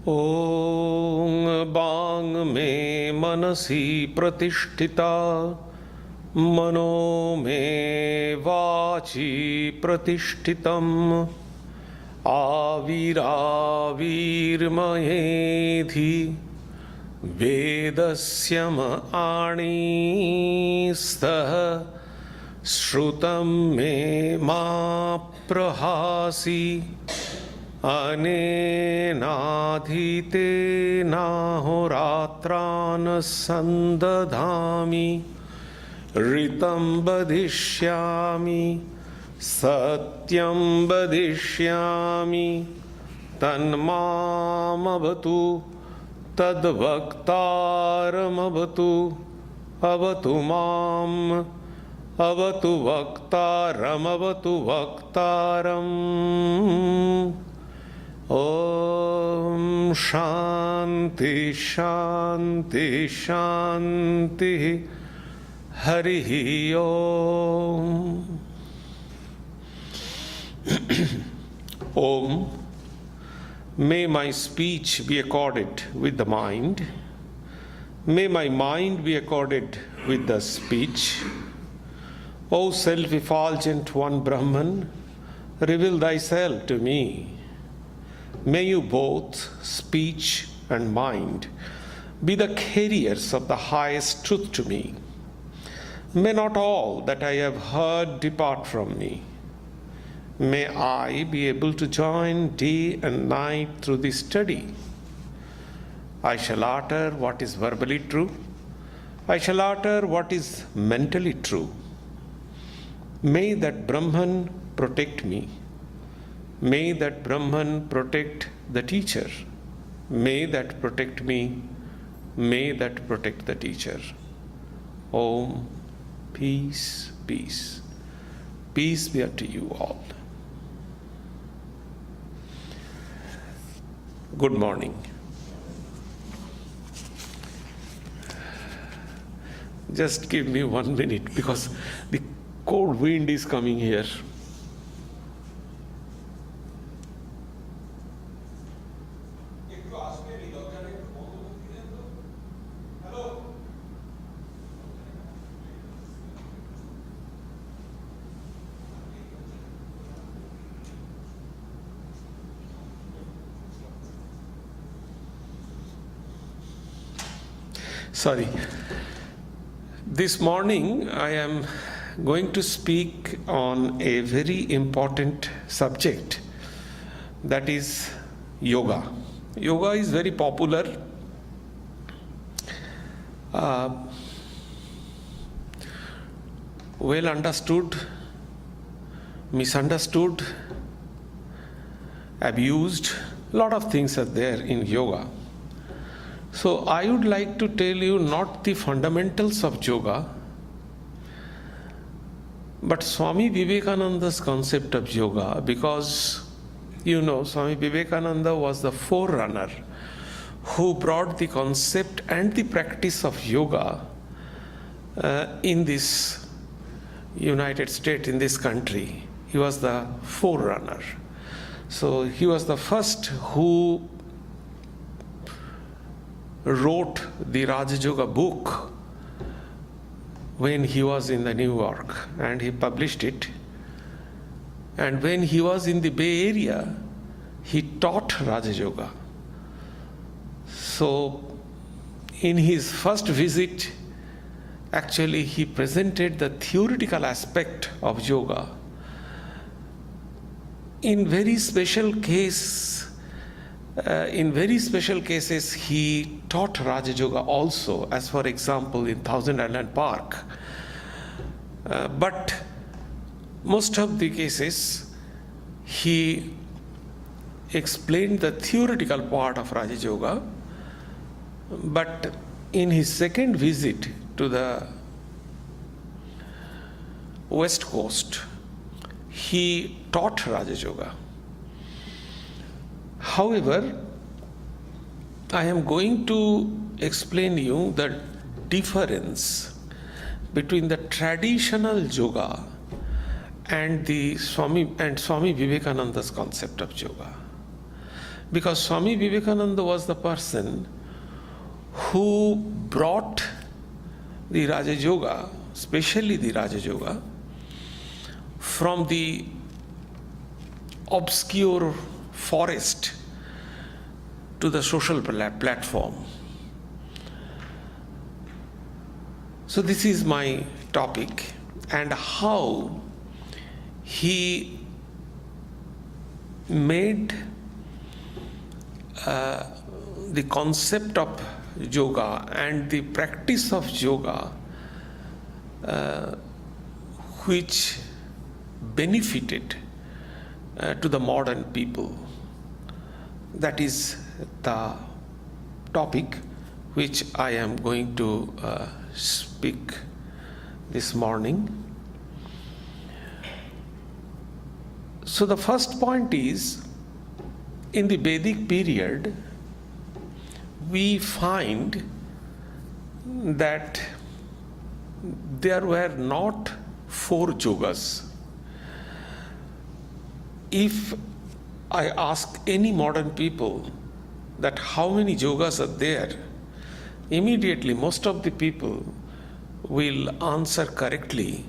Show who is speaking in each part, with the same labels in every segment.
Speaker 1: ॐ बांग मे मनसि प्रतिष्ठिता मनो मे वाचि प्रतिष्ठितम् आविराविर्मयेधि वेदस्य आणीस्तः श्रुतं मे मा प्रहासि अनेनाधीतेनाहोरात्रान् सन्दधामि ऋतं वदिष्यामि सत्यं वदिष्यामि तन्मामवतु तद्वक्तारमवतु अवतु माम् अवतु वक्तारमवतु वक्तारम् ॐ शान्ति शान्ति शान्तिः हरिः ओम् Om. May my speech be accorded with the mind. May my mind be accorded with the speech. O self-effulgent one Brahman, reveal thyself to me. May you both, speech and mind, be the carriers of the highest truth to me. May not all that I have heard depart from me. May I be able to join day and night through this study. I shall utter what is verbally true. I shall utter what is mentally true. May that Brahman protect me. May that Brahman protect the teacher. May that protect me. May that protect the teacher. Om. Peace, peace. Peace be unto you all. Good morning. Just give me 1 minute because the cold wind is coming here. Sorry. This morning I am going to speak on a very important subject, that is yoga. Yoga is very popular. Well understood, misunderstood, abused. A lot of things are there in yoga. So I would like to tell you not the fundamentals of yoga, but Swami Vivekananda's concept of yoga, because you know Swami Vivekananda was the forerunner who brought the concept and the practice of yoga in this United States, in this country. He was the forerunner. So he was the first who wrote the Raja Yoga book when he was in the New York, and he published it. And when he was in the Bay Area, he taught Raja Yoga. So in his first visit, actually he presented the theoretical aspect of yoga. In very special cases, he taught Raja Yoga also, as for example in Thousand Island Park. But most of the cases, he explained the theoretical part of Raja Yoga. But in his second visit to the West Coast, he taught Raja Yoga. However, I am going to explain you the difference between the traditional yoga and Swami Vivekananda's concept of yoga. Because Swami Vivekananda was the person who brought the Raja Yoga, especially the Raja Yoga, from the obscure forest to the social platform. So this is my topic, and how he made the concept of yoga and the practice of yoga which benefited to the modern people. That is the topic which I am going to speak this morning. So the first point is, in the Vedic period, we find that there were not 4 yogas. If I ask any modern people that how many yogas are there, immediately most of the people will answer correctly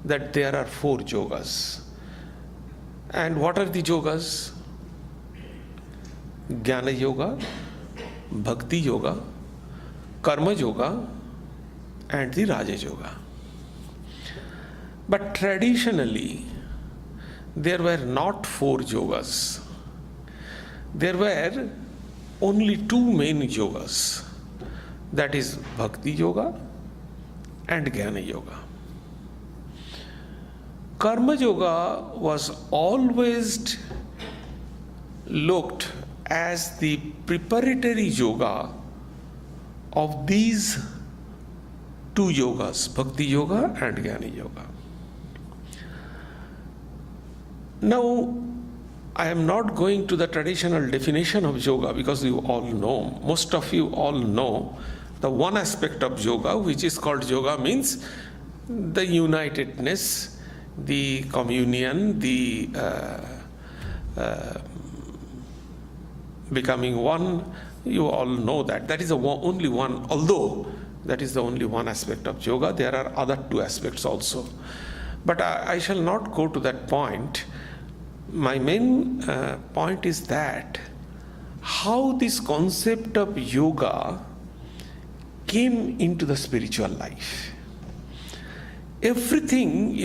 Speaker 1: that there are 4 yogas. And what are the yogas? Jnana Yoga, Bhakti Yoga, Karma Yoga, and the Raja Yoga. But traditionally, there were not 4 yogas. There were only 2 main yogas, that is Bhakti Yoga and Jnana Yoga. Karma Yoga was always looked as the preparatory yoga of these 2 yogas, Bhakti Yoga and Jnana Yoga. Now, I am not going to the traditional definition of yoga, because you all know, most of you all know, the one aspect of yoga which is called yoga means the unitedness, the communion, the becoming one. You all know that. That is the only one, although that is the only one aspect of yoga. There are other 2 aspects also. But I shall not go to that point. My main point is that how this concept of yoga came into the spiritual life. Everything,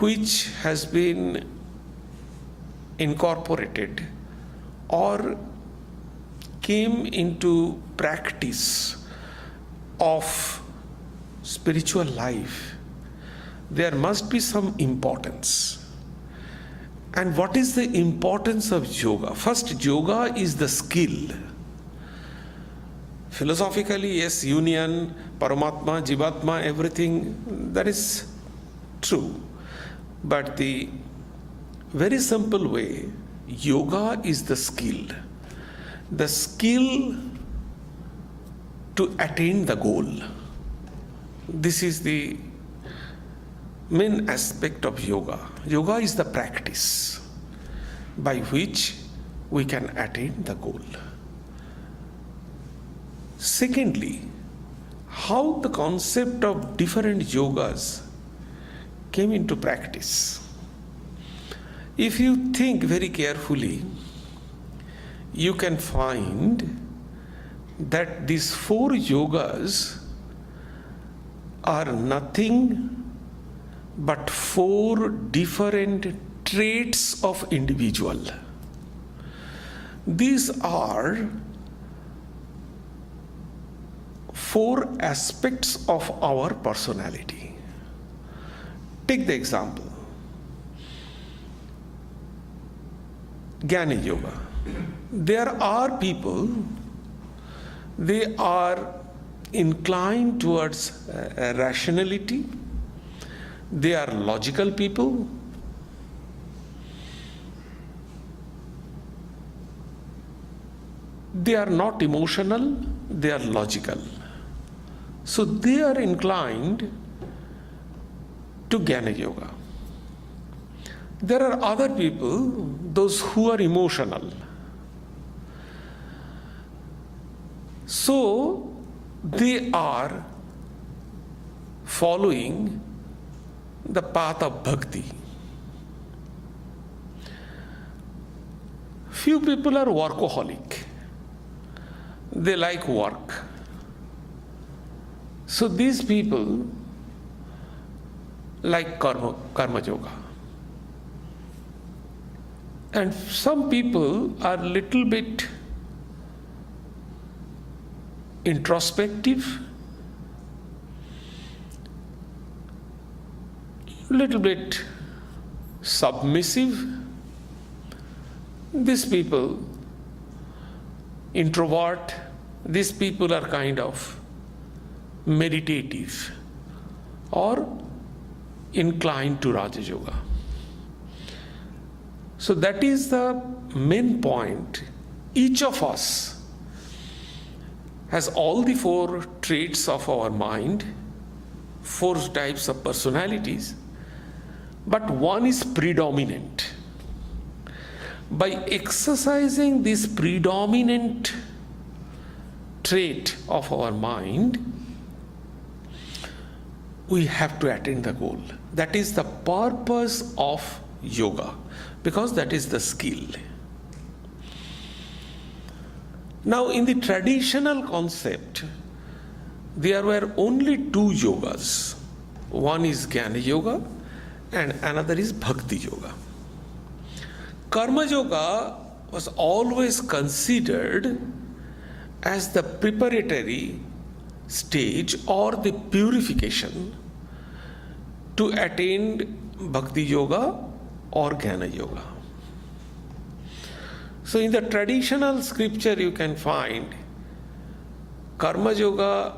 Speaker 1: which has been incorporated or came into practice of spiritual life, there must be some importance. And what is the importance of yoga? First, yoga is the skill. Philosophically, yes, union, Paramatma, Jivatma, everything, that is true. But the very simple way, yoga is the skill. The skill to attain the goal. This is the main aspect of yoga. Yoga is the practice by which we can attain the goal. Secondly, how the concept of different yogas came into practice. If you think very carefully, you can find that these 4 yogas are nothing but 4 different traits of individual. These are 4 aspects of our personality. Take the example. Jnana Yoga. There are people, they are inclined towards rationality. They are logical people. They are not emotional, they are logical. So they are inclined to Jnana Yoga. There are other people, those who are emotional. So they are following the path of bhakti. Few people are workaholic. They like work. So these people like karma yoga. And some people are little bit introspective, little bit submissive. These people, introvert, these people are kind of meditative or inclined to Raja Yoga. So that is the main point. Each of us has all the four traits of our mind, four types of personalities, but one is predominant. By exercising this predominant trait of our mind, we have to attain the goal. That is the purpose of yoga, because that is the skill. Now, in the traditional concept, there were only two yogas. One is Jnana Yoga and another is Bhakti Yoga. Karma Yoga was always considered as the preparatory stage or the purification to attain Bhakti Yoga or Jnana Yoga. So in the traditional scripture you can find Karma Yoga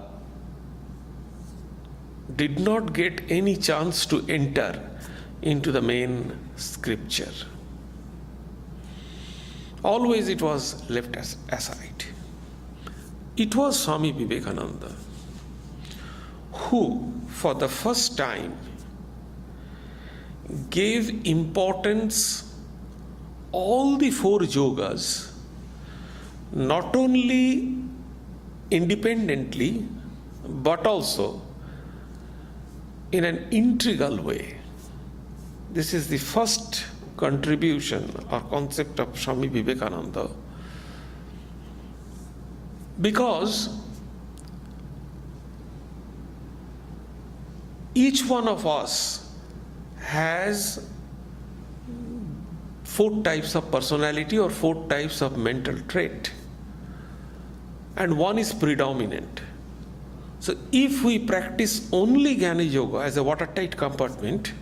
Speaker 1: did not get any chance to enter into the main scripture. Always it was left aside. It was Swami Vivekananda who, for the first time, gave importance all the four yogas, not only independently, but also in an integral way. This is the first contribution or concept of Swami Vivekananda, because each one of us has four types of personality or four types of mental trait, and one is predominant. So if we practice only Jnana Yoga as a watertight compartment,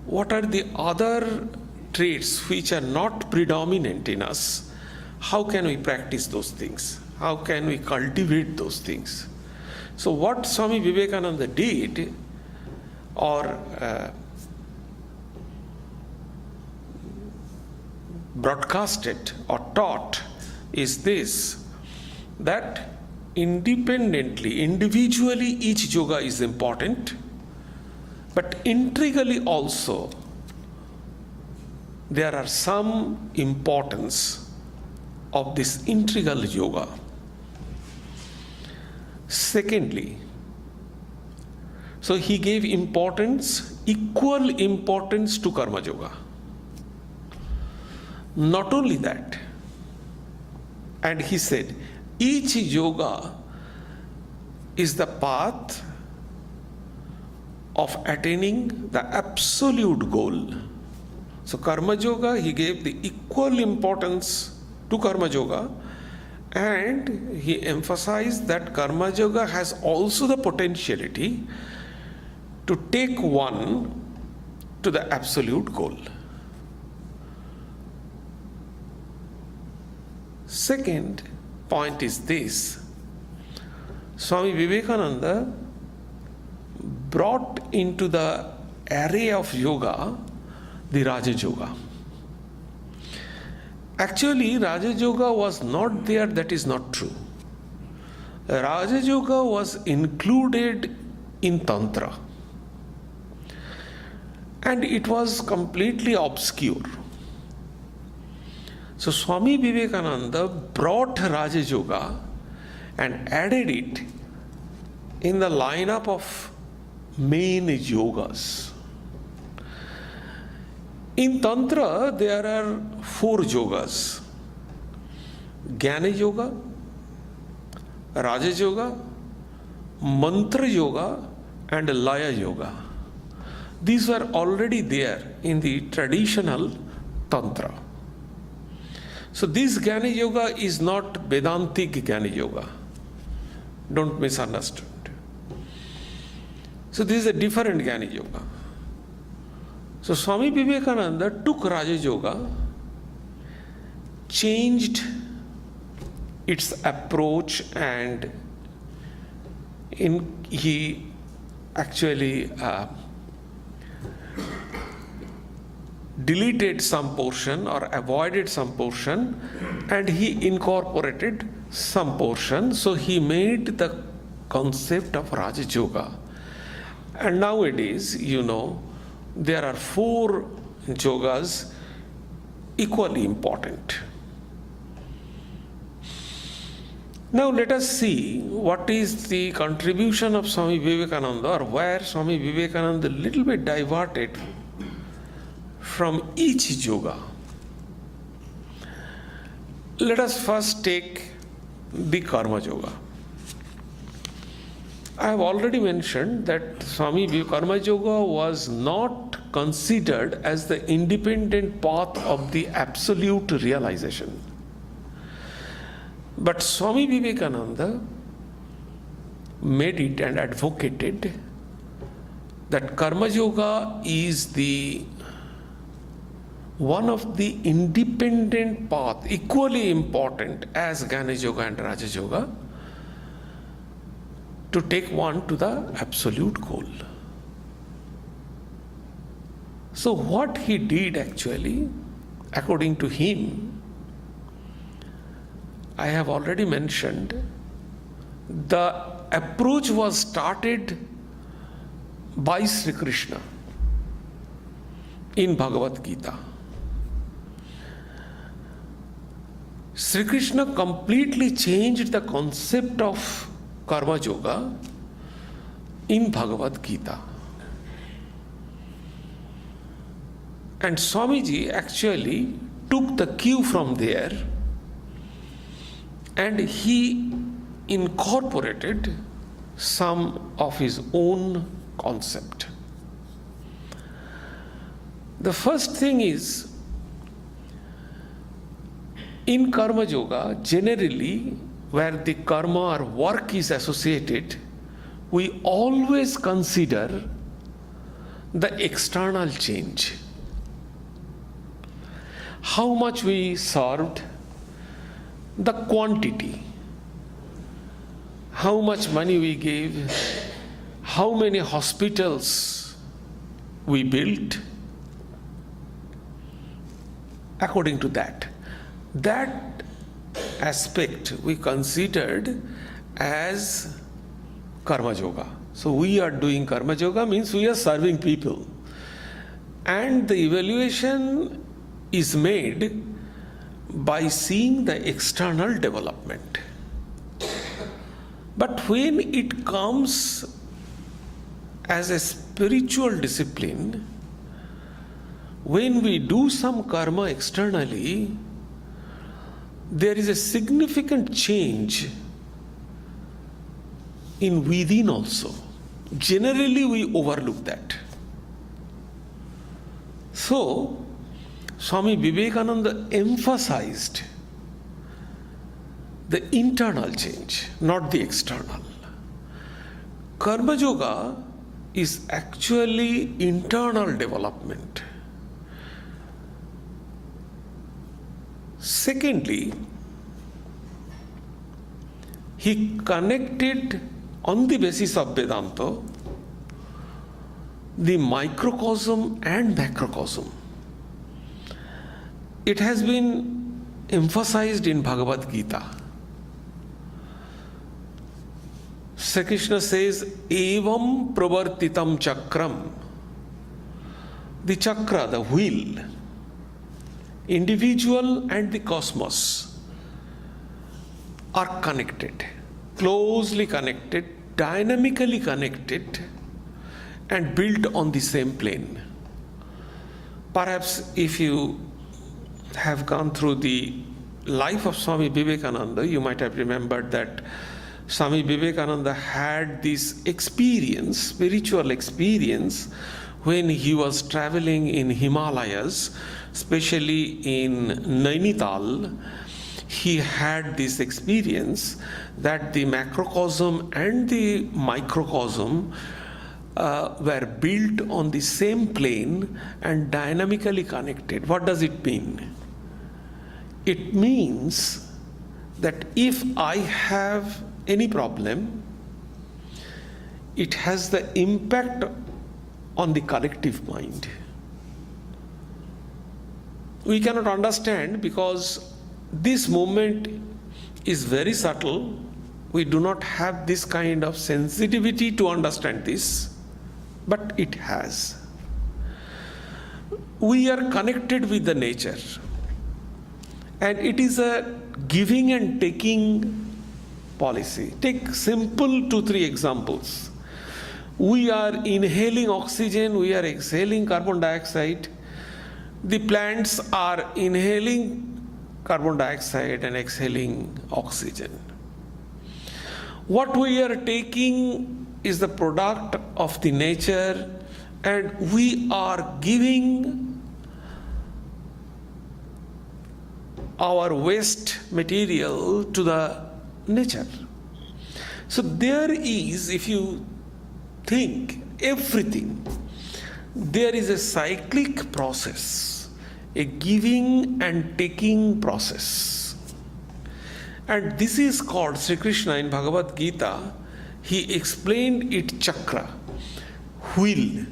Speaker 1: what are the other traits which are not predominant in us? How can we practice those things? How can we cultivate those things? So what Swami Vivekananda did, or broadcasted or taught, is this, that independently, individually each yoga is important, but integrally also there are some importance of this integral yoga. Secondly, so he gave importance, equal importance to Karma Yoga. Not only that, and he said, each yoga is the path of attaining the absolute goal. So Karma Yoga, he gave the equal importance to Karma Yoga, and he emphasized that Karma Yoga has also the potentiality to take one to the absolute goal. Second point is this: Swami Vivekananda brought into the array of yoga the Raja Yoga. Actually, Raja Yoga was not there, that is not true. Raja Yoga was included in Tantra. and it was completely obscure. So Swami Vivekananda brought Raja Yoga and added it in the lineup of main yogas. In Tantra, there are 4 yogas: Jnana Yoga, Raja Yoga, Mantra Yoga, and Laya Yoga. These were already there in the traditional Tantra. So this Jnana Yoga is not Vedantic Jnana Yoga. Don't misunderstand. So this is a different Jnana Yoga. So Swami Vivekananda took Raja Yoga, changed its approach, and he actually deleted some portion or avoided some portion, and he incorporated some portion. So he made the concept of Raja Yoga. And nowadays, there are 4 yogas equally important. Now let us see what is the contribution of Swami Vivekananda, or where Swami Vivekananda a little bit diverted from each yoga. Let us first take the Karma Yoga. I have already mentioned that Swami Karma Yoga was not considered as the independent path of the absolute realization. But Swami Vivekananda made it and advocated that Karma Yoga is the one of the independent path, equally important as Jnana Yoga and Raja Yoga, to take one to the absolute goal. So what he did actually, according to him, I have already mentioned, the approach was started by Sri Krishna in Bhagavad Gita. Sri Krishna completely changed the concept of Karma Yoga in Bhagavad Gita. And Swamiji actually took the cue from there, and he incorporated some of his own concept. The first thing is, in Karma Yoga, generally, where the karma or work is associated, we always consider the external change. How much we served, the quantity, how much money we gave, how many hospitals we built, according to that. That aspect we considered as Karma Yoga. So we are doing Karma Yoga means we are serving people. And the evaluation is made by seeing the external development. But when it comes as a spiritual discipline, when we do some karma externally, there is a significant change in within also. Generally, we overlook that. So, Swami Vivekananda emphasized the internal change, not the external. Karma Yoga is actually internal development. Secondly, he connected on the basis of Vedanta the microcosm and macrocosm. It has been emphasized in Bhagavad Gita. Sri Krishna says, Evam pravartitam chakram. the chakra, the wheel, individual and the cosmos are connected, closely connected, dynamically connected, and built on the same plane. Perhaps if you have gone through the life of Swami Vivekananda, you might have remembered that Swami Vivekananda had this experience, spiritual experience, when he was traveling in Himalayas, especially in Nainital. He had this experience that the macrocosm and the microcosm were built on the same plane and dynamically connected. What does it mean? It means that if I have any problem, it has the impact on the collective mind. We cannot understand because this movement is very subtle. We do not have this kind of sensitivity to understand this, but it has. We are connected with the nature, and it is a giving and taking policy. Take simple 2-3 examples. We are inhaling oxygen, we are exhaling carbon dioxide. The plants are inhaling carbon dioxide and exhaling oxygen. What we are taking is the product of the nature, and we are giving our waste material to the nature. So there is, if you think everything, there is a cyclic process, a giving and taking process. And this is called, Sri Krishna in Bhagavad Gita, he explained it chakra, wheel.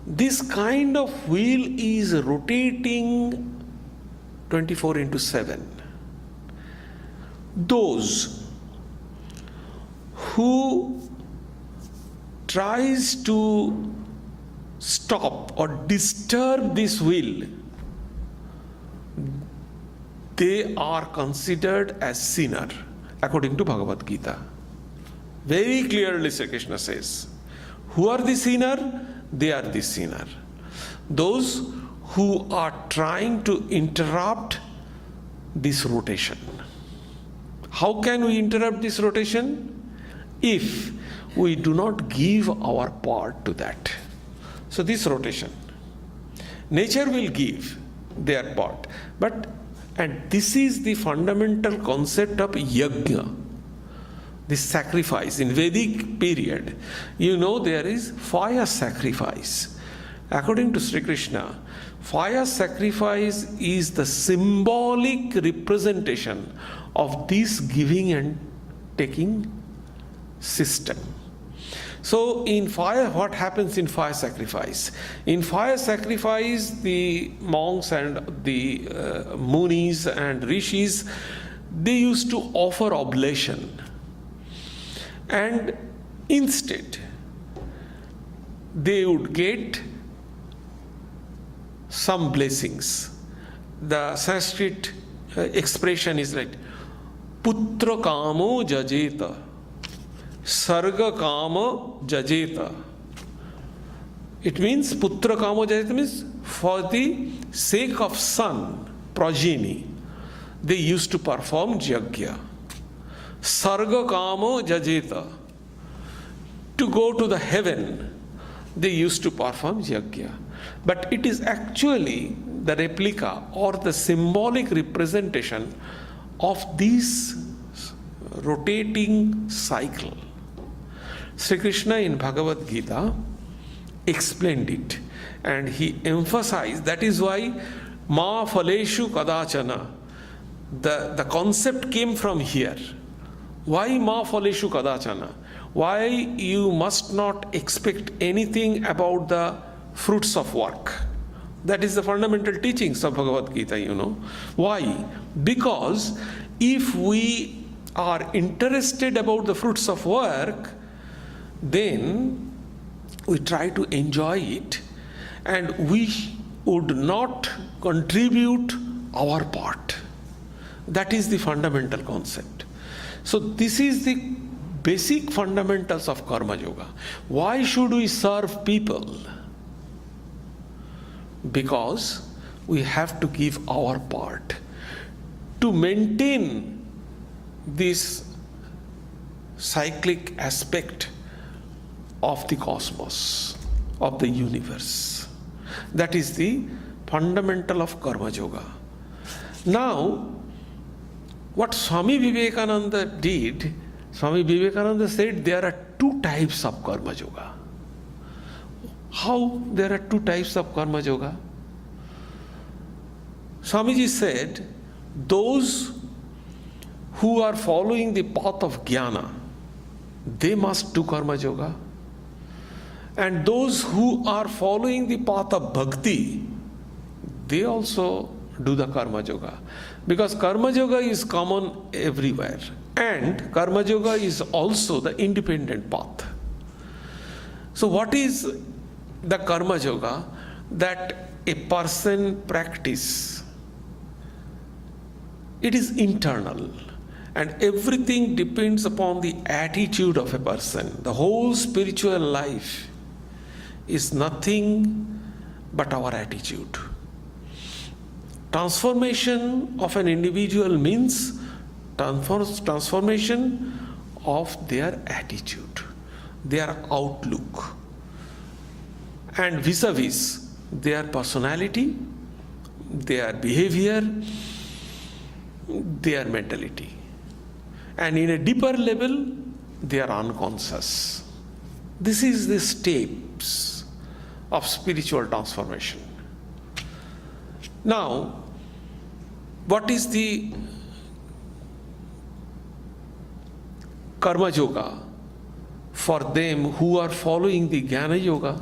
Speaker 1: This kind of wheel is rotating 24/7. Those who tries to stop or disturb this wheel, they are considered as sinner, according to Bhagavad Gita. Very clearly Sri Krishna says, who are the sinner? They are the sinner. Those who are trying to interrupt this rotation. How can we interrupt this rotation? If we do not give our part to that. So this rotation, nature will give their part, and this is the fundamental concept of yajna, this sacrifice. In Vedic period, there is fire sacrifice. According to Sri Krishna, fire sacrifice is the symbolic representation of this giving and taking system. So in fire, what happens in fire sacrifice? In fire sacrifice, the monks and the munis and rishis, they used to offer oblation. And instead, they would get some blessings. The Sanskrit expression is like, putra kamo jajeta, sarga kama jajeta. It means, putra kamo jajeta means for the sake of son, progeny, they used to perform yajna. Sarga kamo jajeta, to go to the heaven, they used to perform yajna. But it is actually the replica or the symbolic representation of this rotating cycle. Sri Krishna in Bhagavad Gita explained it, and he emphasized, that is why ma phaleshu kadachana, the concept came from here. Why ma phaleshu kadachana? Why you must not expect anything about the fruits of work? That is the fundamental teachings of Bhagavad Gita, Why? Because if we are interested about the fruits of work, then we try to enjoy it, and we would not contribute our part. That is the fundamental concept. So this is the basic fundamentals of Karma Yoga. Why should we serve people? Because we have to give our part to maintain this cyclic aspect of the cosmos, of the universe. That is the fundamental of Karma Yoga. Now, what Swami Vivekananda did, Swami Vivekananda said there are two types of Karma Yoga. How there are two types of Karma Yoga? Swamiji said, those who are following the path of jnana, they must do Karma Yoga. And those who are following the path of bhakti, they also do the Karma Yoga. Because Karma Yoga is common everywhere. And Karma Yoga is also the independent path. So what is the Karma Yoga that a person practice? It is internal. And everything depends upon the attitude of a person. The whole spiritual life is nothing but our attitude. Transformation of an individual means transformation of their attitude, their outlook, and vis-a-vis their personality, their behavior, their mentality. And in a deeper level, they are unconscious. This is the steps of spiritual transformation. Now, what is the Karma Yoga for them who are following the Jnana Yoga?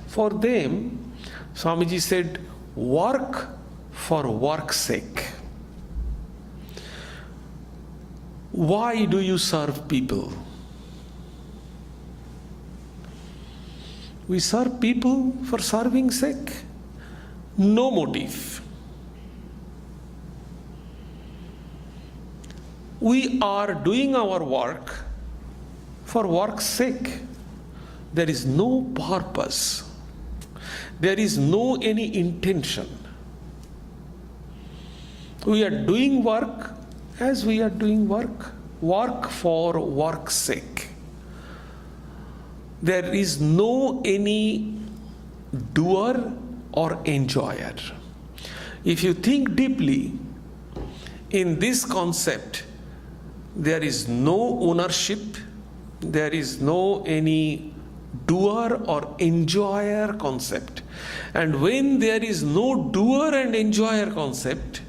Speaker 1: For them, Swamiji said, work for work's sake. Why do you serve people? We serve people for serving sake. No motive. We are doing our work for work's sake. There is no purpose. There is no any intention. We are doing work as we are doing work. Work for work's sake. There is no any doer or enjoyer. If you think deeply in this concept, there is no ownership, there is no any doer or enjoyer concept. And when there is no doer and enjoyer concept,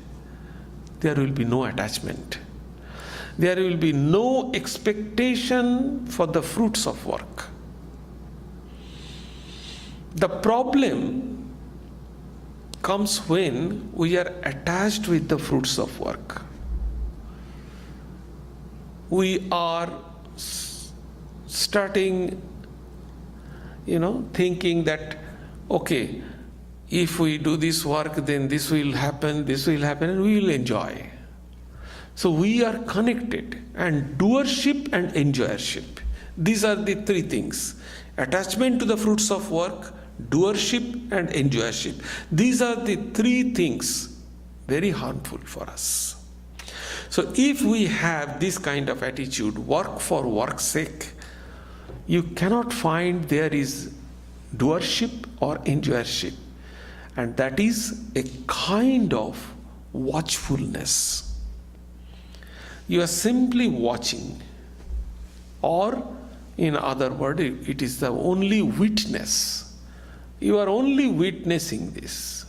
Speaker 1: there will be no attachment. There will be no expectation for the fruits of work. The problem comes when we are attached with the fruits of work. We are starting, thinking that, okay, if we do this work, then this will happen, and we will enjoy. So we are connected, and doership and enjoyership. These are the three things. Attachment to the fruits of work, doership and enjoyership. These are the three things very harmful for us. So if we have this kind of attitude, work for work's sake, you cannot find there is doership or enjoyership. And that is a kind of watchfulness. You are simply watching, or in other words, it is the only witness. You are only witnessing this.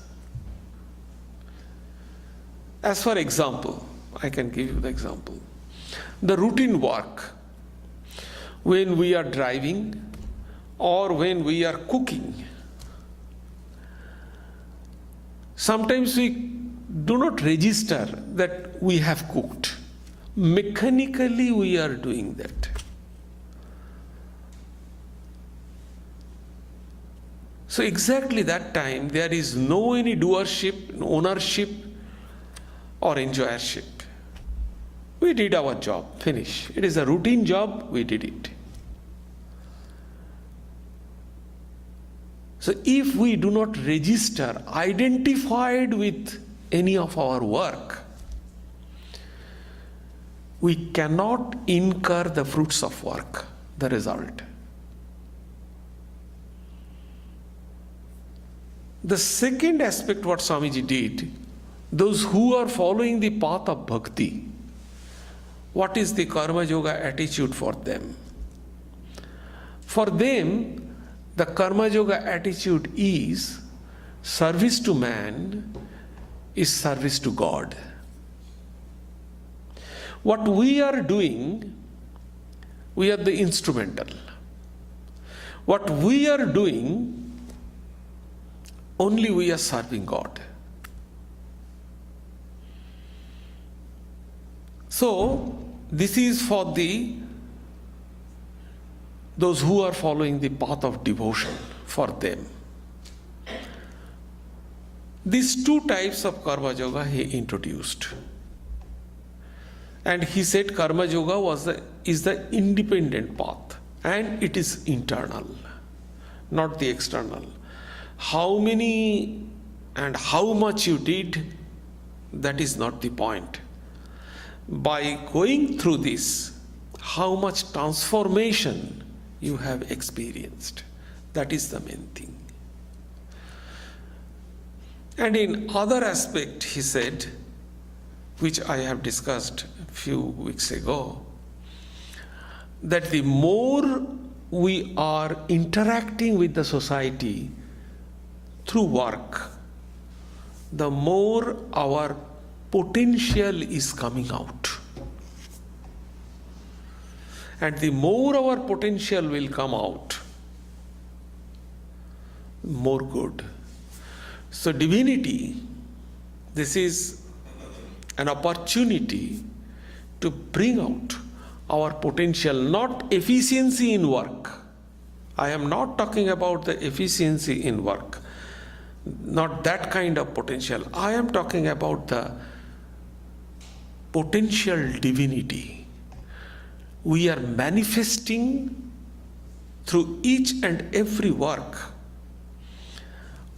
Speaker 1: As for example, I can give you the example. The routine work, when we are driving or when we are cooking, sometimes we do not register that we have cooked. Mechanically we are doing that. So exactly that time, there is no any doership, ownership or enjoyership. We did our job, finish. It is a routine job, we did it. So if we do not register identified with any of our work, we cannot incur the fruits of work, the result. The second aspect what Swamiji did, those who are following the path of bhakti, what is the karma yoga attitude for them? For them, the karma yoga attitude is service to man is service to God. What we are doing, we are the instrumental. What we are doing, only we are serving God. So, this is for those who are following the path of devotion, for them. These two types of karma yoga he introduced. And he said karma yoga is the independent path, and it is internal, not the external. How many and how much you did, that is not the point. By going through this, how much transformation you have experienced, that is the main thing. And in other aspect, he said, which I have discussed a few weeks ago, that the more we are interacting with the society through work, the more our potential is coming out. And the more our potential will come out, more good. So divinity, this is an opportunity to bring out our potential, not efficiency in work. I am not talking about the efficiency in work, not that kind of potential. I am talking about the potential divinity. We are manifesting through each and every work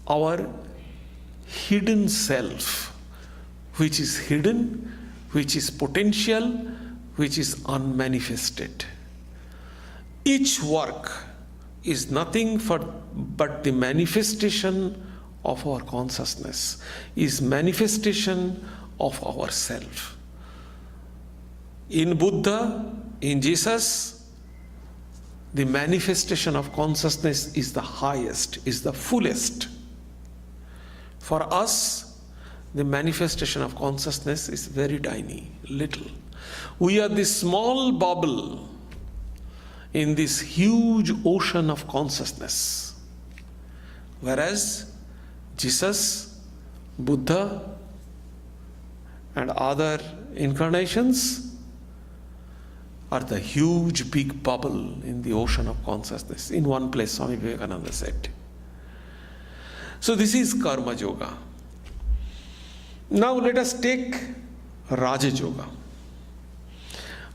Speaker 1: our hidden self, which is hidden, which is potential, which is unmanifested. Each work is nothing but the manifestation of our consciousness, is manifestation of ourself. In Buddha, in Jesus, the manifestation of consciousness is the highest, is the fullest. For us, the manifestation of consciousness is very tiny, little. We are this small bubble in this huge ocean of consciousness. Whereas Jesus, Buddha, and other incarnations are the huge big bubble in the ocean of consciousness. In one place, Swami Vivekananda said. So this is karma yoga. Now let us take Raja Yoga.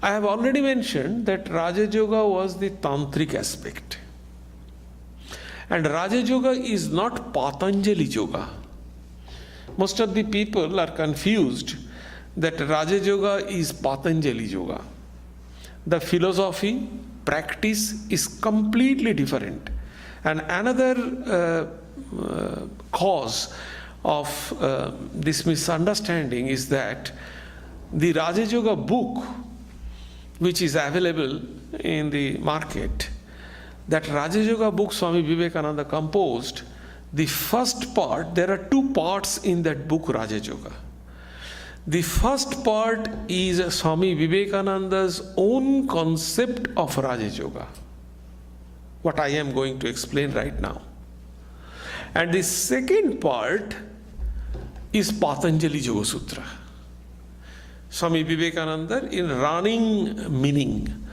Speaker 1: I have already mentioned that Raja Yoga was the tantric aspect. And Raja Yoga is not Patanjali Yoga. Most of the people are confused that Raja Yoga is Patanjali Yoga. The philosophy, practice is completely different. And another cause of this misunderstanding is that the Raja Yoga book, which is available in the market, that Raja Yoga book Swami Vivekananda composed, the first part, there are two parts in that book Raja Yoga. The first part is Swami Vivekananda's own concept of Raja Yoga, what I am going to explain right now. And the second part is Patanjali Yoga Sutra. Swami Vivekananda in running meaning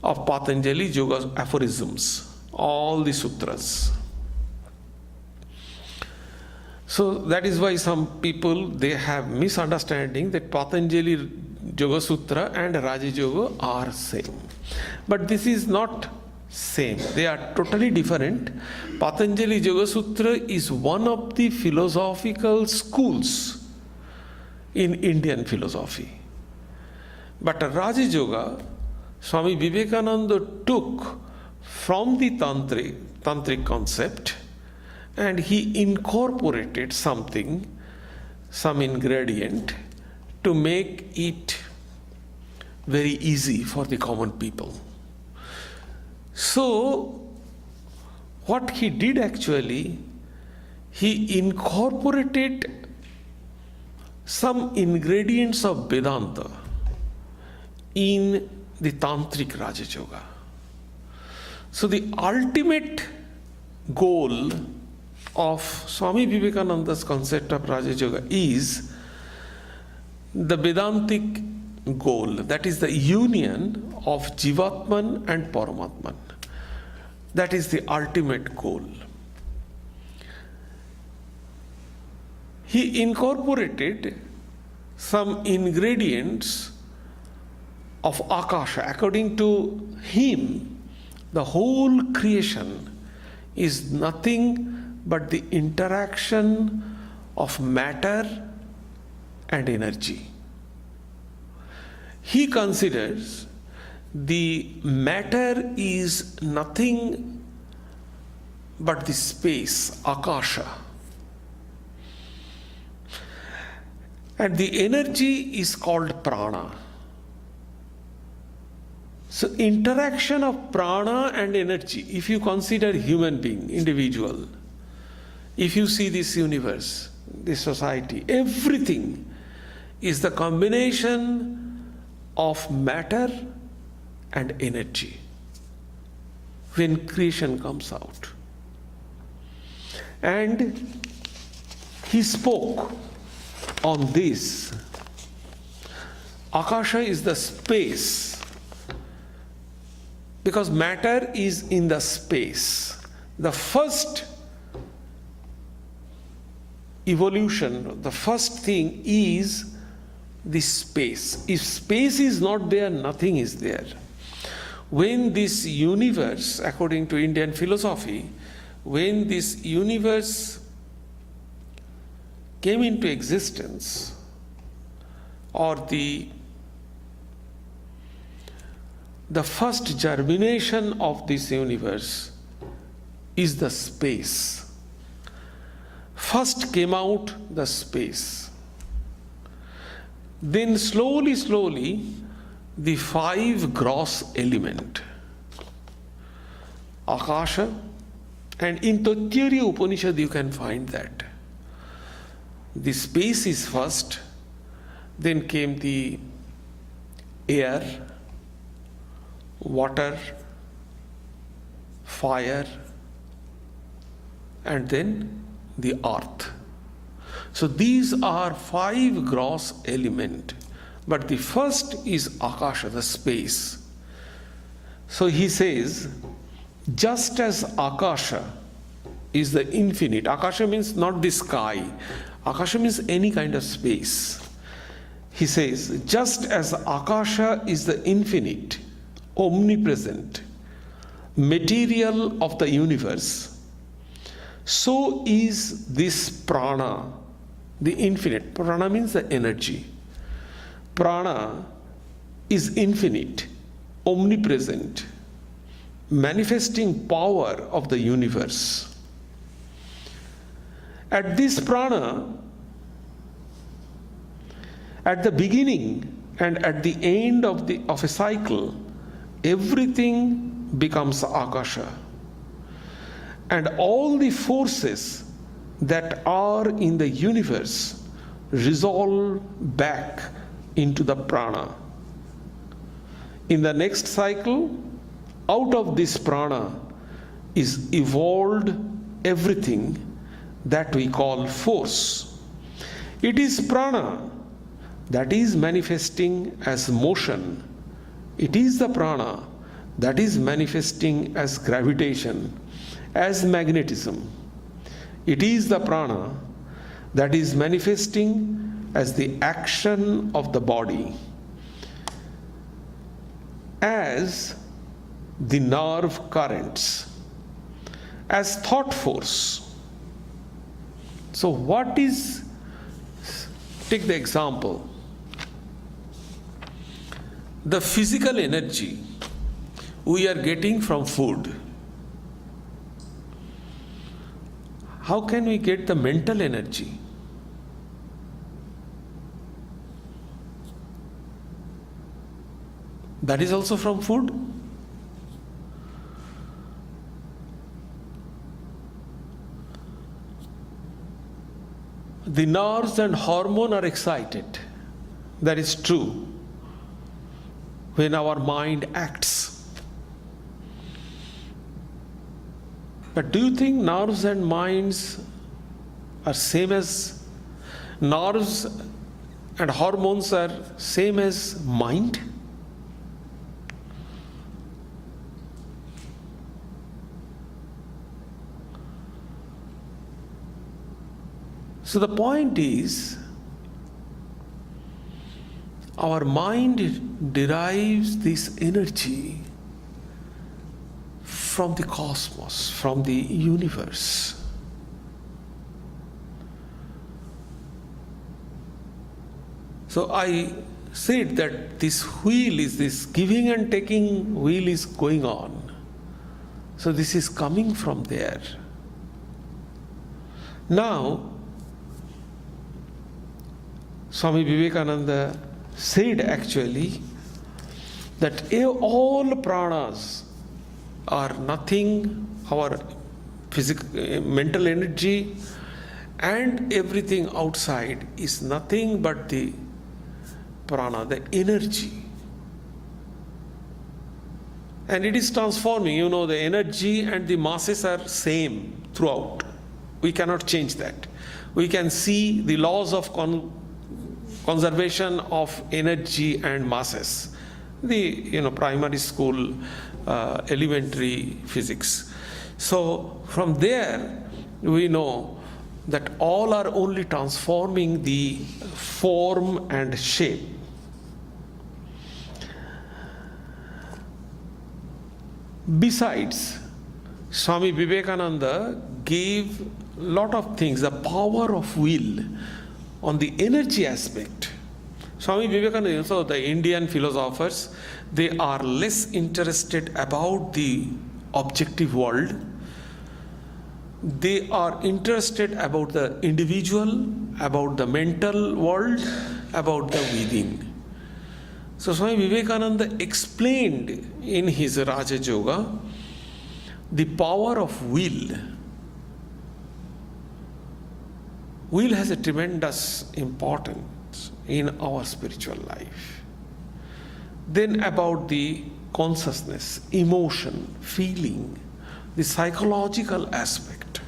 Speaker 1: of Patanjali Yoga aphorisms, all the sutras. So that is why some people, they have misunderstanding that Patanjali Yoga Sutra and Raja Yoga are same. But this is not same. They are totally different. Patanjali Yoga Sutra is one of the philosophical schools in Indian philosophy. But Raja Yoga, Swami Vivekananda took from the tantric concept, and he incorporated something, some ingredient, to make it very easy for the common people. So, what he did actually, he incorporated some ingredients of Vedanta in the Tantric Raja Yoga. So, the ultimate goal of Swami Vivekananda's concept of Raja Yoga is the Vedantic goal, that is the union of Jivatman and Paramatman. That is the ultimate goal. He incorporated some ingredients of Akasha. According to him, the whole creation is nothing but the interaction of matter and energy. He considers the matter is nothing but the space, Akasha. And the energy is called prana. So interaction of prana and energy, if you consider human being, individual, if you see this universe, this society, everything is the combination of matter and energy when creation comes out. And he spoke on this. Akasha is the space, because matter is in the space. The first evolution, the first thing is the space. If space is not there, nothing is there. When this universe, according to Indian philosophy, when this universe came into existence, or the first germination of this universe is the space. First came out the space. Then slowly, the five gross element, Akasha, and in Taittiriya Upanishad you can find that. The space is first, then came the air, water, fire, and then the earth. So these are five gross elements, but the first is Akasha, the space. So he says, just as Akasha is the infinite, Akasha means not the sky, Akasha means any kind of space. He says, just as Akasha is the infinite, omnipresent material of the universe, so is this prana, the infinite. Prana means the energy. Prana is infinite, omnipresent, manifesting power of the universe. At this prana, at the beginning and at the end of a cycle, everything becomes Akasha. And all the forces that are in the universe resolve back into the prana. In the next cycle, out of this prana is evolved everything that we call force. It is prana that is manifesting as motion. It is the prana that is manifesting as gravitation, as magnetism. It is the prana that is manifesting as the action of the body, as the nerve currents, as thought force. So what is, take the example, the physical energy we are getting from food. How can we get the mental energy? That is also from food. The nerves and hormone are excited. That is true. When our mind acts. But do you think nerves and minds are same as, nerves and hormones are same as mind? So the point is, our mind derives this energy from the cosmos, from the universe. So I said that this wheel is, this giving and taking wheel is going on. So this is coming from there. Now, Swami Vivekananda said actually that all pranas are nothing, our mental energy and everything outside is nothing but the prana, the energy. And it is transforming, the energy and the masses are same throughout. We cannot change that. We can see the laws of conservation of energy and masses, the primary school elementary physics. So from there we know that all are only transforming the form and shape. Besides, Swami Vivekananda gave a lot of things, the power of will on the energy aspect. Swami Vivekananda, also the Indian philosophers, they are less interested about the objective world. They are interested about the individual, about the mental world, about the within. So Swami Vivekananda explained in his Raja Yoga the power of will. Will has a tremendous importance in our spiritual life. Then about the consciousness, emotion, feeling, the psychological aspect.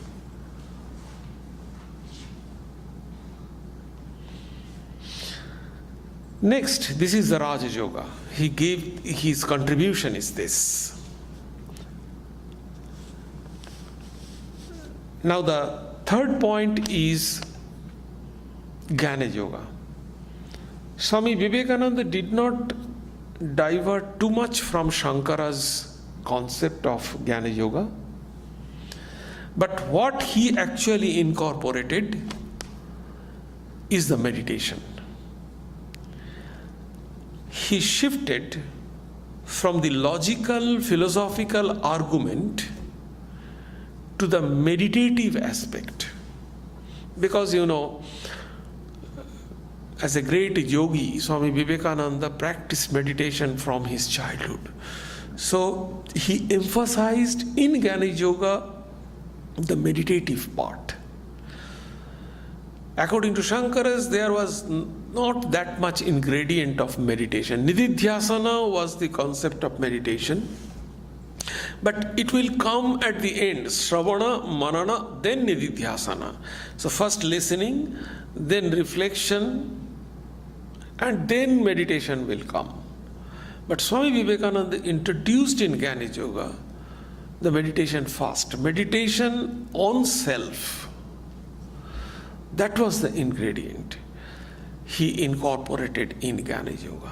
Speaker 1: Next, this is the Raja Yoga. He gave, his contribution is this. Now the third point is Jnana Yoga. Swami Vivekananda did not divert too much from Shankara's concept of Jnana Yoga, but what he actually incorporated is the meditation. He shifted from the logical, philosophical argument to the meditative aspect. Because as a great yogi, Swami Vivekananda practiced meditation from his childhood. So he emphasized in Jnana Yoga the meditative part. According to Shankaras, there was not that much ingredient of meditation. Nididhyasana was the concept of meditation. But it will come at the end, Shravana, Manana, then Nididhyasana. So first listening, then reflection, and then meditation will come. But Swami Vivekananda introduced in Jnana Yoga the meditation first. Meditation on self. That was the ingredient he incorporated in Jnana Yoga.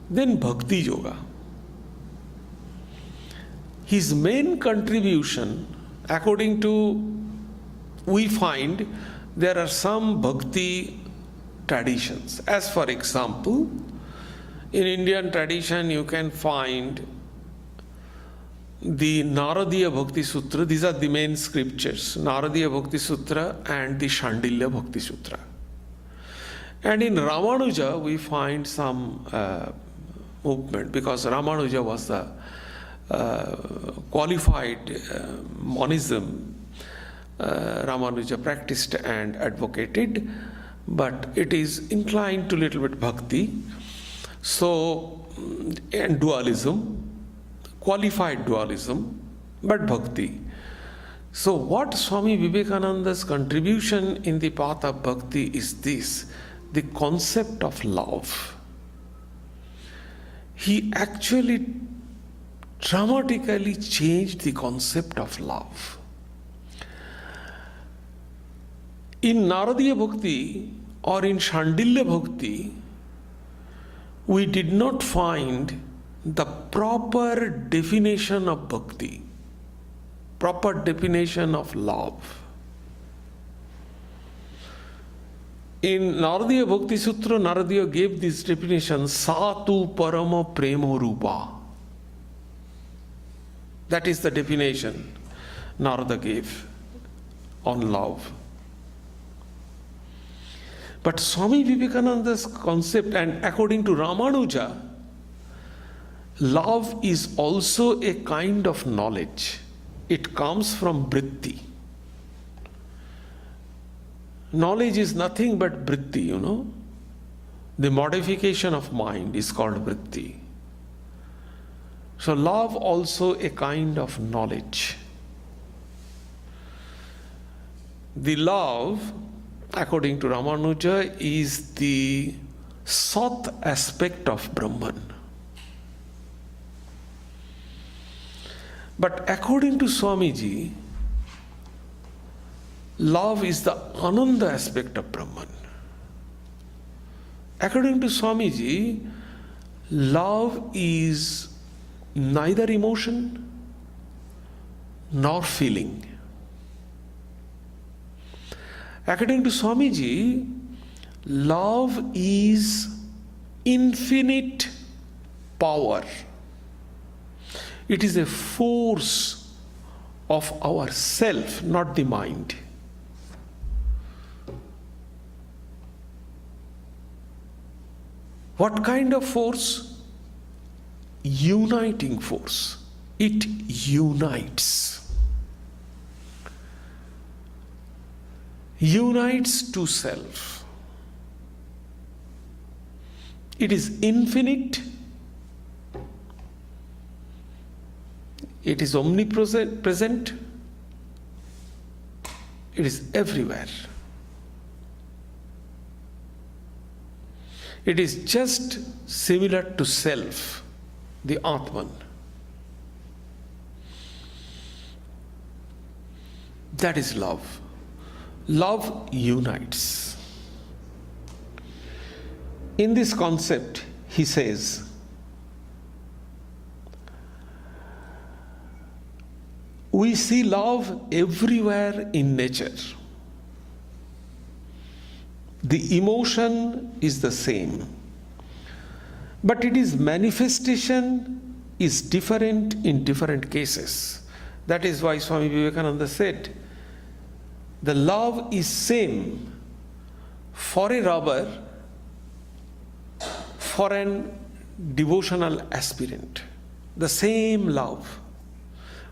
Speaker 1: Then Bhakti Yoga. His main contribution, according to, we find there are some Bhakti traditions. As for example, in Indian tradition you can find the Naradiya Bhakti Sutra. These are the main scriptures, Naradiya Bhakti Sutra and the Shandilya Bhakti Sutra. And in Ramanuja we find some movement, because Ramanuja was the qualified monism Ramanuja practiced and advocated, but it is inclined to little bit bhakti. So, and dualism, qualified dualism, but bhakti. So what Swami Vivekananda's contribution in the path of bhakti is this, the concept of love. He actually dramatically changed the concept of love. In Naradiya Bhakti or in Shandilya Bhakti, we did not find the proper definition of bhakti, proper definition of love. In Naradiya Bhakti Sutra, Naradiya gave this definition, Satu Parama Premo Rupa. That is the definition Narada gave on love. But Swami Vivekananda's concept, and according to Ramanuja, love is also a kind of knowledge. It comes from vritti. Knowledge is nothing but vritti, you know. The modification of mind is called vritti. So love also a kind of knowledge. The love, according to Ramanuja, is the Sat aspect of Brahman. But according to Swamiji, love is the Ananda aspect of Brahman. According to Swamiji, love is neither emotion nor feeling. According to Swamiji, love is infinite power. It is a force of our self, not the mind. What kind of force? Uniting force. It unites. Unites to self. It is infinite. It is omnipresent. It is everywhere. It is just similar to self, the Atman. That is love. Love unites. In this concept, he says, we see love everywhere in nature. The emotion is the same, but its manifestation is different in different cases. That is why Swami Vivekananda said, the love is same for a robber, for an devotional aspirant. The same love,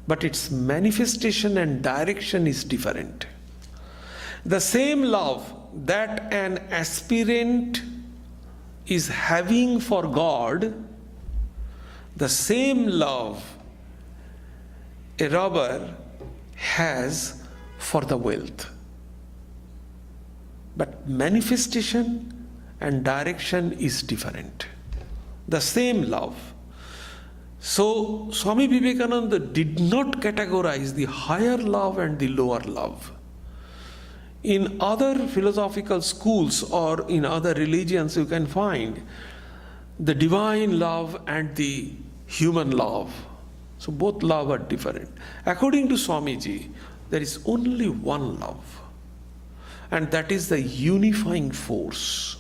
Speaker 1: but its manifestation and direction is different. The same love that an aspirant is having for God, the same love a robber has for the wealth. But manifestation and direction is different. The same love. So Swami Vivekananda did not categorize the higher love and the lower love. In other philosophical schools or in other religions, you can find the divine love and the human love. So both love are different. According to Swamiji, there is only one love, and that is the unifying force.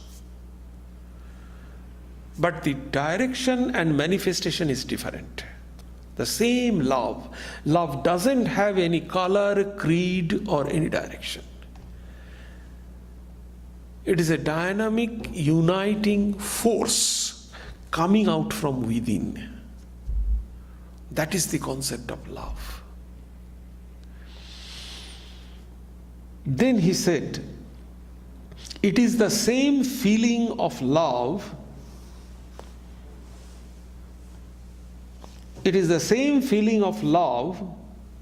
Speaker 1: But the direction and manifestation is different. The same love. Love doesn't have any color, creed, or any direction. It is a dynamic, uniting force coming out from within. That is the concept of love. Then he said, it is the same feeling of love. It is the same feeling of love,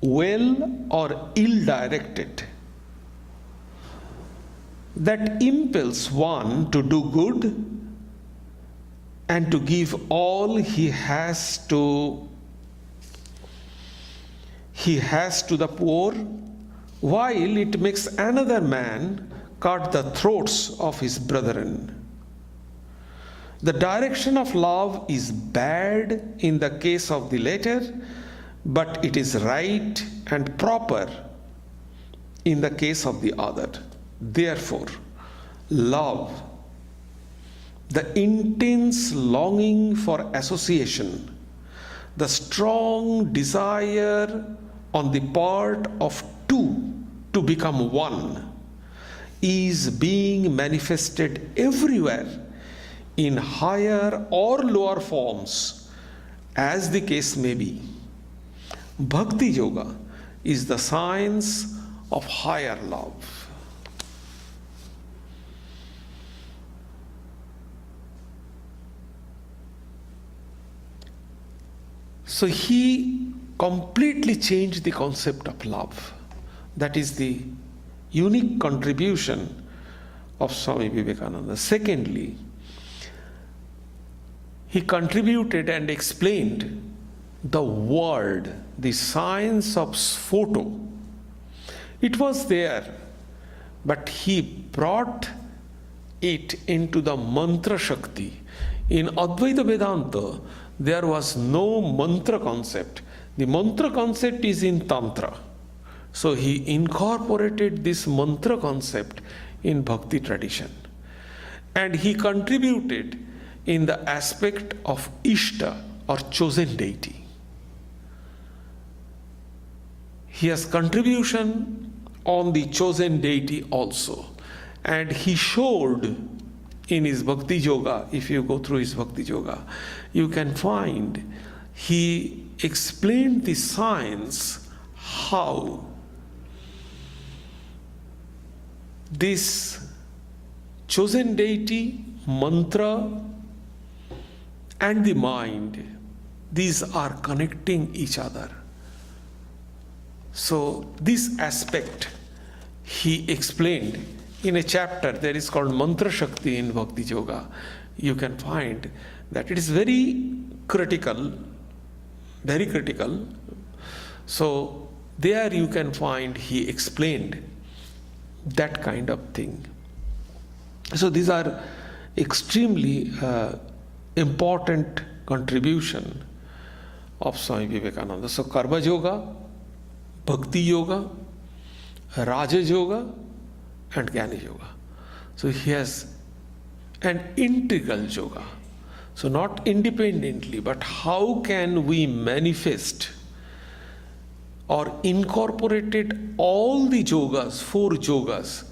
Speaker 1: well or ill-directed, that impels one to do good and to give all he has to the poor, while it makes another man cut the throats of his brethren. The direction of love is bad in the case of the latter, but it is right and proper in the case of the other. Therefore, love, the intense longing for association, the strong desire on the part of two to become one, is being manifested everywhere in higher or lower forms, as the case may be. Bhakti Yoga is the science of higher love. So he completely changed the concept of love. That is the unique contribution of Swami Vivekananda. Secondly, he contributed and explained the word, the science of photo. It was there, but he brought it into the mantra Shakti. In Advaita Vedanta, there was no mantra concept. The mantra concept is in Tantra. So he incorporated this mantra concept in Bhakti tradition. And he contributed in the aspect of Ishta or chosen deity. He has contribution on the chosen deity also. And he showed in his Bhakti Yoga, if you go through his Bhakti Yoga, you can find he explained the science how this chosen deity, mantra, and the mind, these are connecting each other. So this aspect he explained in a chapter that is called Mantra Shakti in Bhakti Yoga. You can find that it is very critical, very critical. So there you can find he explained that kind of thing. So these are extremely important contribution of Swami Vivekananda. So Karma Yoga, Bhakti Yoga, Raja Yoga, and Jnana Yoga. So he has an integral yoga. So not independently, but how can we manifest or incorporated all the yogas, 4 yogas,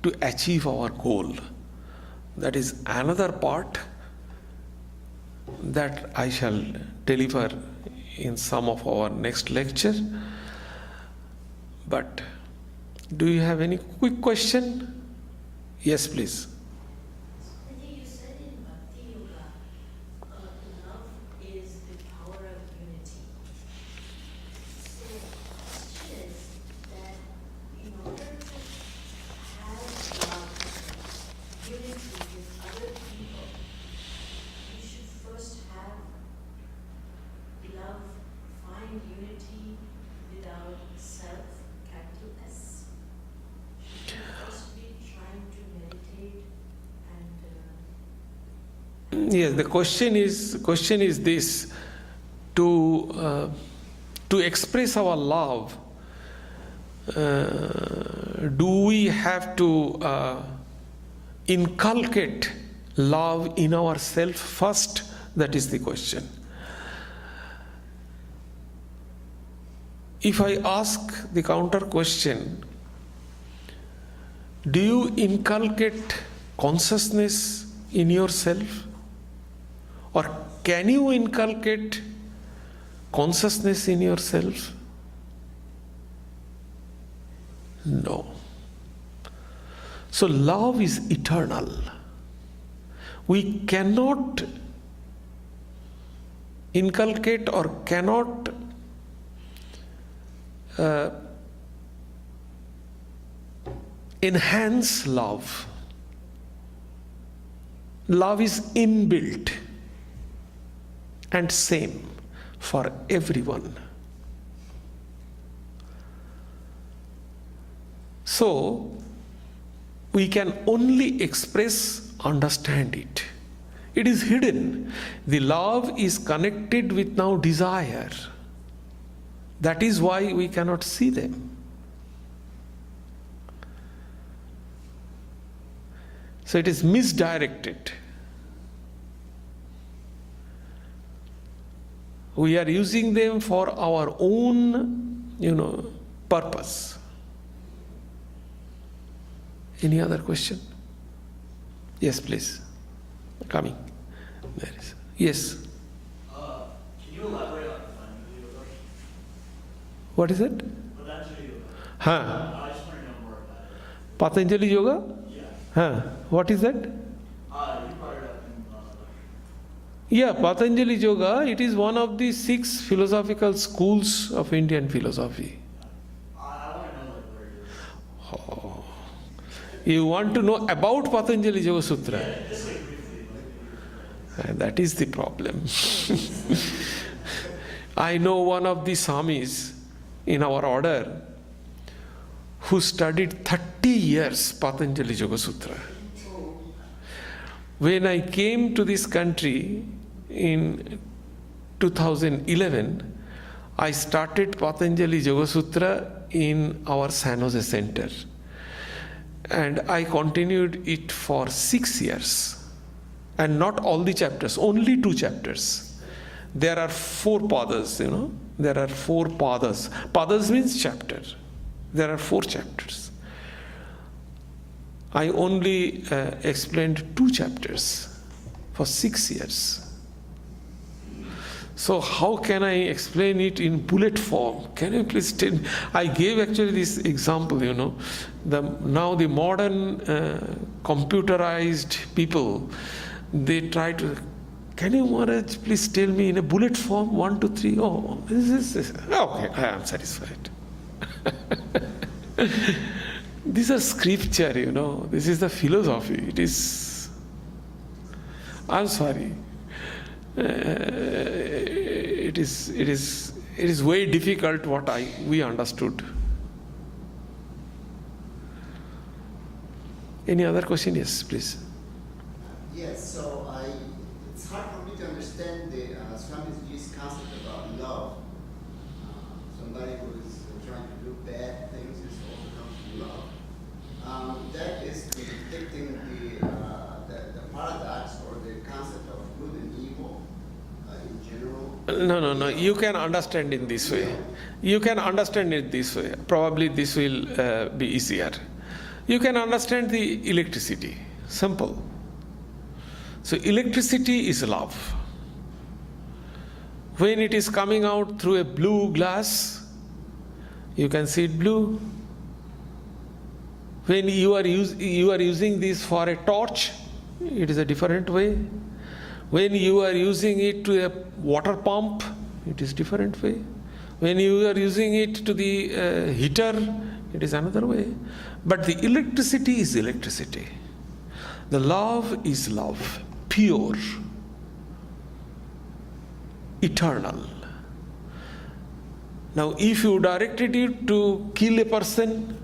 Speaker 1: to achieve our goal. That is another part that I shall deliver in some of our next lecture. But do you have any quick question? Yes, please.
Speaker 2: I think you said in Bhakti Yoga, love is the power of unity. So the question is that in order to have love, unity with other people, you should first have love, find unity without self, capital S.
Speaker 1: Yes, the question is this: to express our love, do we have to inculcate love in ourselves first? That is the question. If I ask the counter question, do you inculcate consciousness in yourself? Or can you inculcate consciousness in yourself? No. So love is eternal. We cannot inculcate or cannot enhance love. Love is inbuilt and same for everyone. So we can only express, understand it. It is hidden. The love is connected with now desire. That is why we cannot see them. So it is misdirected. We are using them for our own, purpose. Any other question? Yes, please. Coming. There is. Yes.
Speaker 3: Can you elaborate on Patanjali Yoga?
Speaker 1: What is it?
Speaker 3: Patanjali Yoga.
Speaker 1: Huh.
Speaker 3: I just want to know more about it.
Speaker 1: Patanjali Yoga?
Speaker 3: Yeah.
Speaker 1: Huh. What is that?
Speaker 3: You brought it up in
Speaker 1: Yeah, Patanjali Yoga, it is one of the 6 philosophical schools of Indian philosophy.
Speaker 3: I want to know where it is.
Speaker 1: Oh. You want to know about Patanjali Yoga Sutra?
Speaker 3: Yeah, just like briefly.
Speaker 1: That is the problem. I know one of the Swamis in our order who studied 30 years Patanjali Yoga Sutra. When I came to this country in 2011, I started Patanjali Yoga Sutra in our San Jose Center. And I continued it for 6 years. And not all the chapters, only 2 chapters. There are 4 padas, There are 4 padas. Padas means chapter. There are 4 chapters. I only explained 2 chapters for 6 years. So how can I explain it in bullet form? Can you please tell me? I gave actually this example, Now the modern computerized people, they try to, can you Maharaj please tell me in a bullet form, 1, 2, 3, oh, this. Okay, I am satisfied. These are scripture, This is the philosophy. It is, I'm sorry. It is very difficult what we understood. Any other question? Yes, please.
Speaker 4: Yes, so it's hard for me to understand the Swamiji's concept about love. Somebody who is trying to do bad things is also comes from love. That is depicting the paradox or the concept of good and evil in general.
Speaker 1: No. You can understand in this way. You can understand it this way. Probably this will be easier. You can understand the electricity. Simple. So electricity is love. When it is coming out through a blue glass, you can see it blue. When you are using this for a torch, it is a different way. When you are using it to a water pump, it is different way. When you are using it to the heater, it is another way. But the electricity is electricity. The love is love, pure, eternal. Now, if you directed it to kill a person,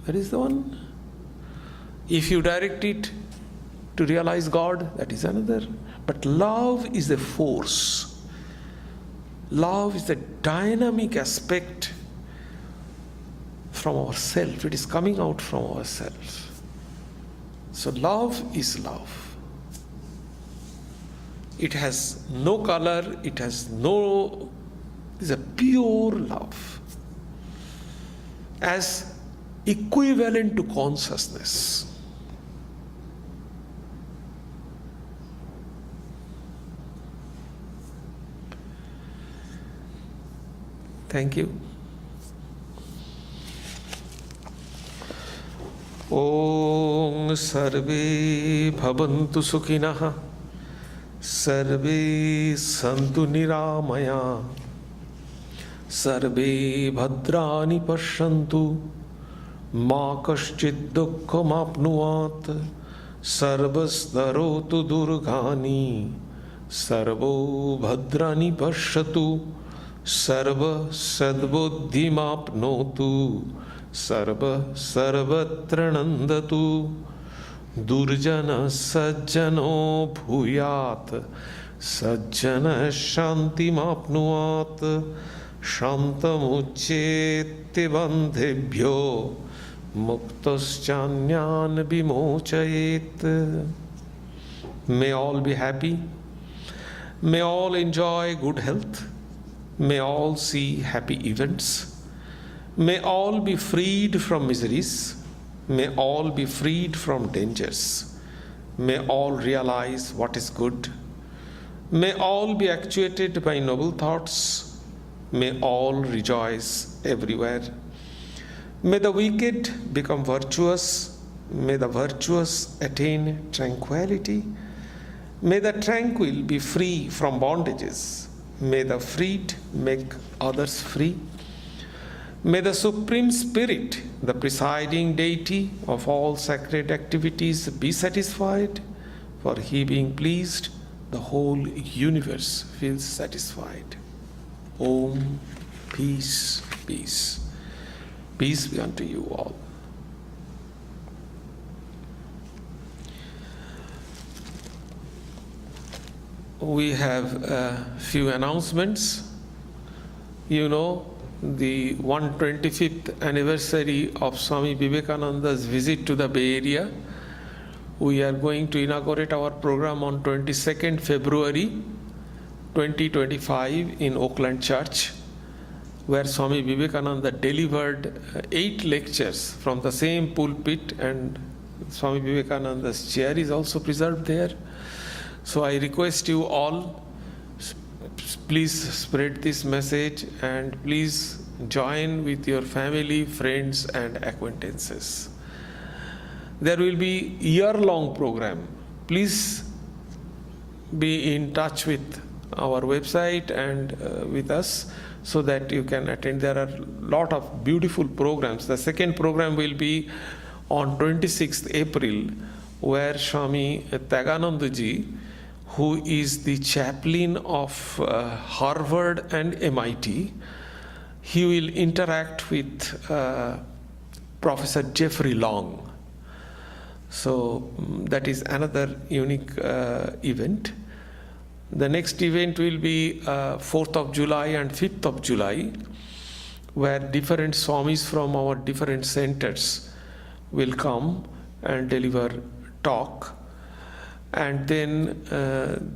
Speaker 1: that is the one. If you direct it to realize God, that is another. But love is a force. Love is a dynamic aspect from ourselves. It is coming out from ourselves. So love is love. It has no color, it is a pure love. As equivalent to consciousness. Thank you. Om Sarve Bhavantu Sukhinah Sarve Santu Niramaya Sarve Bhadrani Pashyantu Ma Kaschid Dukkham Apnuat Sarvasdarotu Durgani Sarvo Bhadrani Pashyatu Sarva Sadbuddhimapnotu Sarva Sarvatra Nandatu Durjana Sajjano Bhuyat Sajjana Shantimapnuat Shantamucchete Bandhebhyo Muktaschanyan Vimochayet. May all be happy. May all enjoy good health. May all see happy events. May all be freed from miseries. May all be freed from dangers. May all realize what is good. May all be actuated by noble thoughts. May all rejoice everywhere. May the wicked become virtuous. May the virtuous attain tranquility. May the tranquil be free from bondages. May the freed make others free. May the Supreme Spirit, the presiding deity of all sacred activities, be satisfied. For he being pleased, the whole universe feels satisfied. Om, peace, peace. Peace be unto you all. We have a few announcements. You know, the 125th anniversary of Swami Vivekananda's visit to the Bay Area. We are going to inaugurate our program on 22nd February 2025 in Oakland Church, where Swami Vivekananda delivered 8 lectures from the same pulpit, and Swami Vivekananda's chair is also preserved there. So I request you all, please spread this message and please join with your family, friends and acquaintances. There will be year-long program. Please be in touch with our website and with us so that you can attend. There are a lot of beautiful programs. The second program will be on 26th April, where Swami Taganandaji, who is the chaplain of Harvard and MIT, he will interact with Professor Jeffrey Long. So that is another unique event. The next event will be 4th of July and 5th of July, where different Swamis from our different centers will come and deliver talk. And then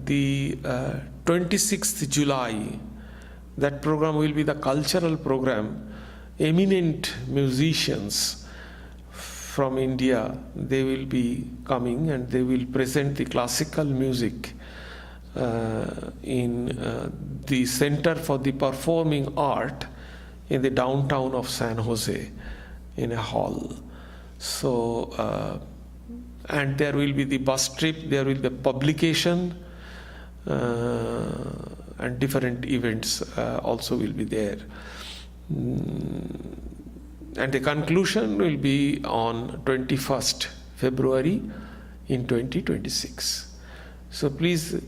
Speaker 1: the 26th July, that program will be the cultural program. Eminent musicians from India, they will be coming and they will present the classical music in the Center for the Performing Art in the downtown of San Jose in a hall. So, and there will be the bus trip, there will be the publication, and different events also will be there. And the conclusion will be on 21st February in 2026. So please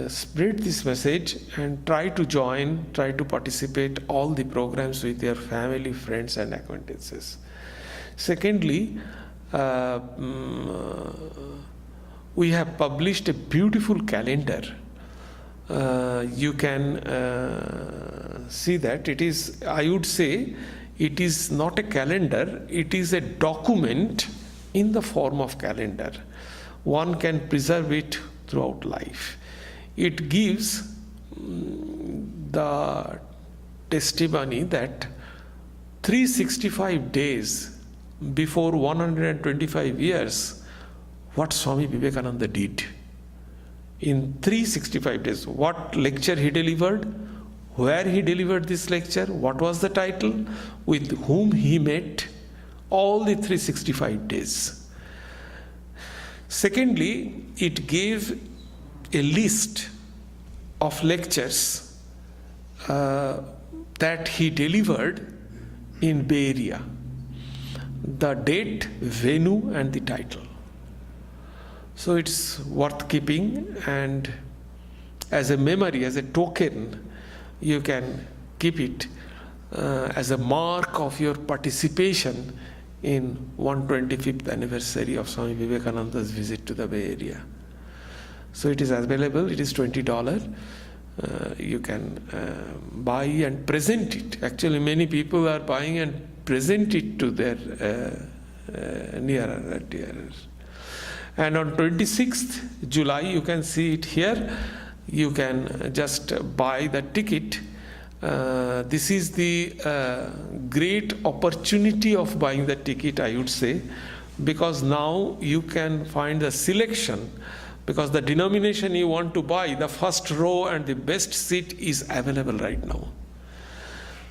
Speaker 1: spread this message and try to join, try to participate all the programs with your family, friends and we have published a beautiful calendar. You can see that it is, I would say, it is not a calendar, it is a document in the form of calendar. One can preserve it throughout life. It gives the testimony that 365 days before 125 years, what Swami Vivekananda did. In 365 days, what lecture he delivered, where he delivered this lecture, what was the title, with whom he met, all the 365 days. Secondly, it gave a list of lectures that he delivered in Bay Area. The date, venue, and the title. So it's worth keeping, and as a memory, as a token, you can keep it as a mark of your participation in 125th anniversary of Swami Vivekananda's visit to the Bay Area. So it is available, it is $20. You can buy and present it. Actually, many people are buying and present it to their nearer and dearer. And on 26th July, you can see it here. You can just buy the ticket. This is the great opportunity of buying the ticket, I would say, because now you can find the selection, because the denomination you want to buy, the first row and the best seat is available right now.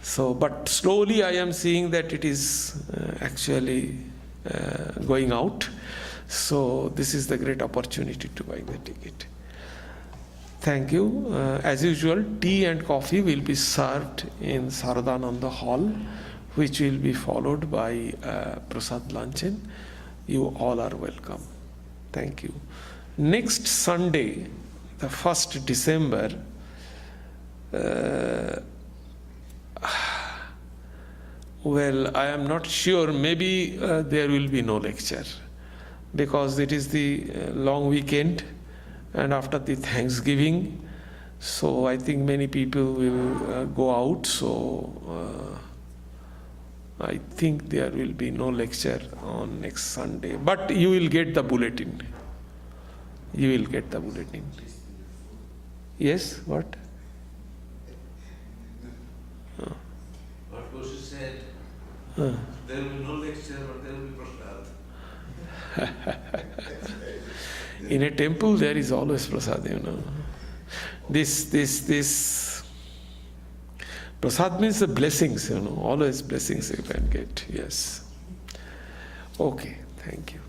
Speaker 1: So, but slowly I am seeing that it is actually going out. So this is the great opportunity to buy the ticket. Thank you. As usual, tea and coffee will be served in Saradananda Hall, which will be followed by Prasad luncheon. You all are welcome. Thank you. Next Sunday, the 1st December, well, I am not sure, maybe there will be no lecture, because it is the long weekend and after the Thanksgiving, so I think many people will go out, so I think there will be no lecture on next Sunday, but you will get the bulletin. You will get the bulletin. Yes, what?
Speaker 5: What Gosha said, there will be no lecture, but there will be prasad.
Speaker 1: In a temple, there is always prasad, you know. This prasad means the blessings, you know, always blessings you can get, yes. Okay, thank you.